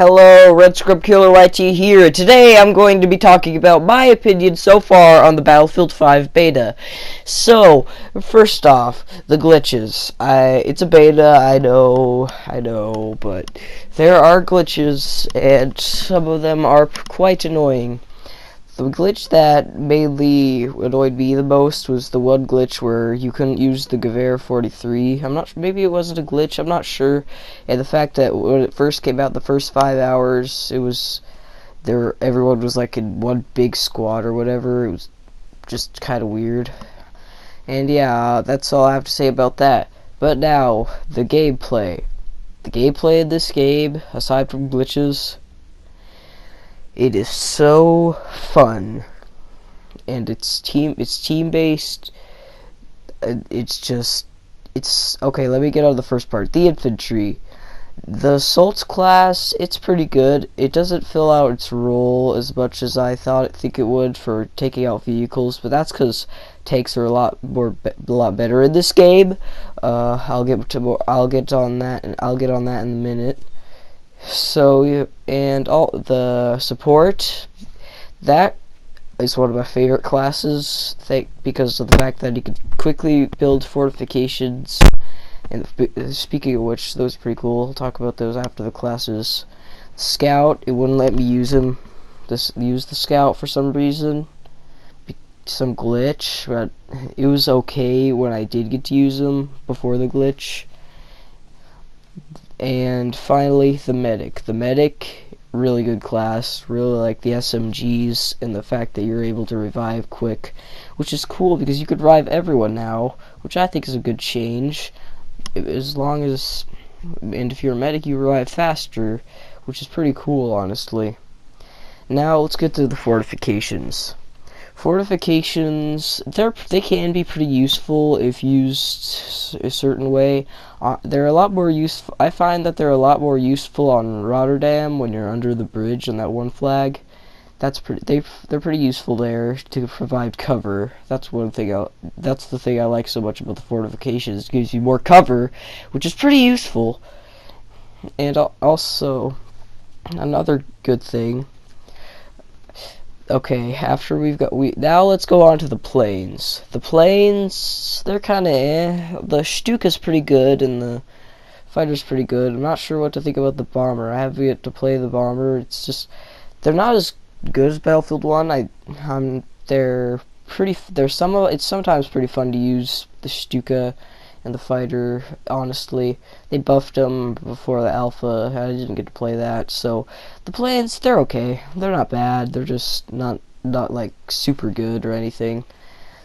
Hello, Red Scrub Killer YT here. Today I'm going to be talking about my opinion so far on the Battlefield 5 beta. So, first off, the glitches. It's a beta, I know, but there are glitches, and some of them are quite annoying. The glitch that mainly annoyed me the most was the one glitch where you couldn't use the Gewehr 43. I'm not. Maybe it wasn't a glitch. I'm not sure. And the fact that when it first came out, the first 5 hours, it was there. Everyone was like in one big squad or whatever. It was just kind of weird. And yeah, that's all I have to say about that. But now the gameplay. The gameplay in this game, aside from glitches, it is so fun, and it's team based. It's okay. Let me get on the first part. The infantry, the assault class. It's pretty good. It doesn't fill out its role as much as I think it would for taking out vehicles, but that's because tanks are a lot better in this game. I'll get on that in a minute. So, and all the support, that is one of my favorite classes, because of the fact that you can quickly build fortifications. And speaking of which, those are pretty cool. I'll talk about those after the classes. Scout, it wouldn't let me use him. Use the scout for some reason, some glitch, but it was okay when I did get to use him before the glitch. And finally, the medic. The medic, really good class. Really like the SMGs and the fact that you're able to revive quick, which is cool because you could revive everyone now, which I think is a good change. As long as, and if you're a medic, you revive faster, which is pretty cool, honestly. Now let's get to the fortifications. Fortifications, they can be pretty useful if used a certain way. They're a lot more useful. I find that they're a lot more useful on Rotterdam when you're under the bridge on that one flag. They're pretty useful there to provide cover. That's the thing I like so much about the fortifications. It gives you more cover, which is pretty useful. And also another good thing. Okay, now let's go on to the planes. The planes, they're kind of The Stuka's pretty good, and the fighter's pretty good. I'm not sure what to think about the bomber. I have yet to play the bomber. It's just, they're not as good as Battlefield 1. It's sometimes pretty fun to use the Stuka and the fighter. Honestly, they buffed them before the alpha. I didn't get to play that, so the planes, they're okay. They're not bad. They're just not like super good or anything.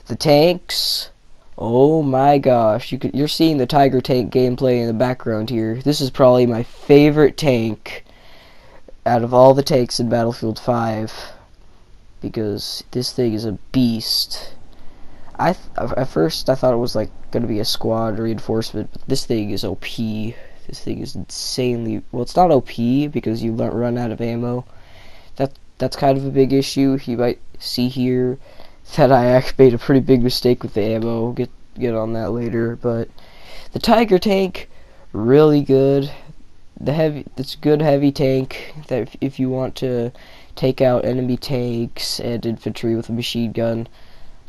The tanks, oh my gosh, you're seeing the Tiger tank gameplay in the background here. This is probably my favorite tank out of all the tanks in Battlefield 5, because this thing is a beast. At first I thought it was like gonna be a squad reinforcement, but this thing is OP. This thing is insanely well. It's not OP because you run out of ammo. That's kind of a big issue. You might see here that I actually made a pretty big mistake with the ammo. Get on that later. But the Tiger tank, really good. It's a good heavy tank that if you want to take out enemy tanks and infantry with a machine gun.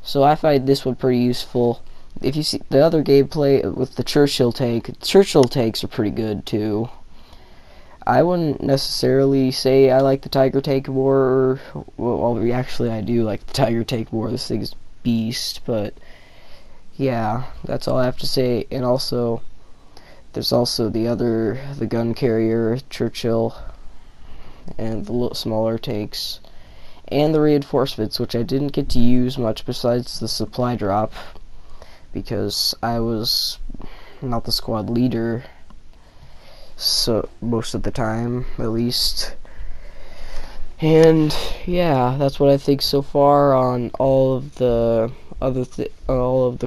So I find this one pretty useful. If you see the other gameplay with the Churchill tanks are pretty good too. I wouldn't necessarily say I like the Tiger tank more. Well, actually I do like the Tiger tank more. This thing's a beast, but yeah, that's all I have to say. And also, there's also the gun carrier, Churchill, and the little smaller tanks. And the reinforcements, which I didn't get to use much besides the supply drop, because I was not the squad leader, so most of the time, at least. And yeah, that's what I think so far on all of the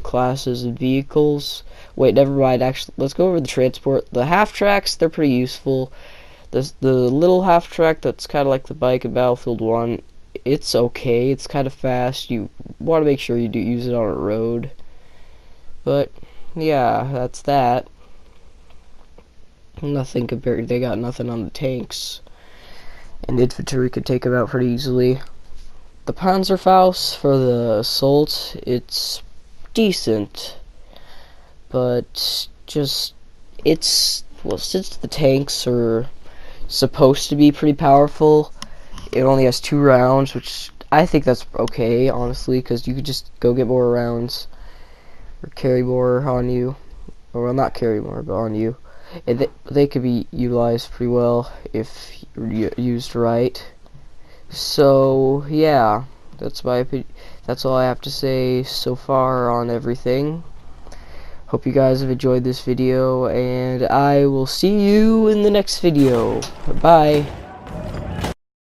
classes and vehicles. Wait, never mind. Actually, let's go over the transport. The half tracks, they're pretty useful. The little half track that's kind of like the bike in Battlefield 1. It's okay. It's kind of fast. You want to make sure you do use it on a road. But yeah, that's that. Nothing compared. They got nothing on the tanks. and infantry could take them out pretty easily. The Panzerfaust for the assault, it's decent, but just since the tanks are supposed to be pretty powerful, it only has 2 rounds, which I think that's okay, honestly, because you could just go get more rounds or carry more on you, or well, not carry more, but on you. And they could be utilized pretty well if used right. So yeah, that's my opinion. That's all I have to say so far on everything. Hope you guys have enjoyed this video, and I will see you in the next video. Bye.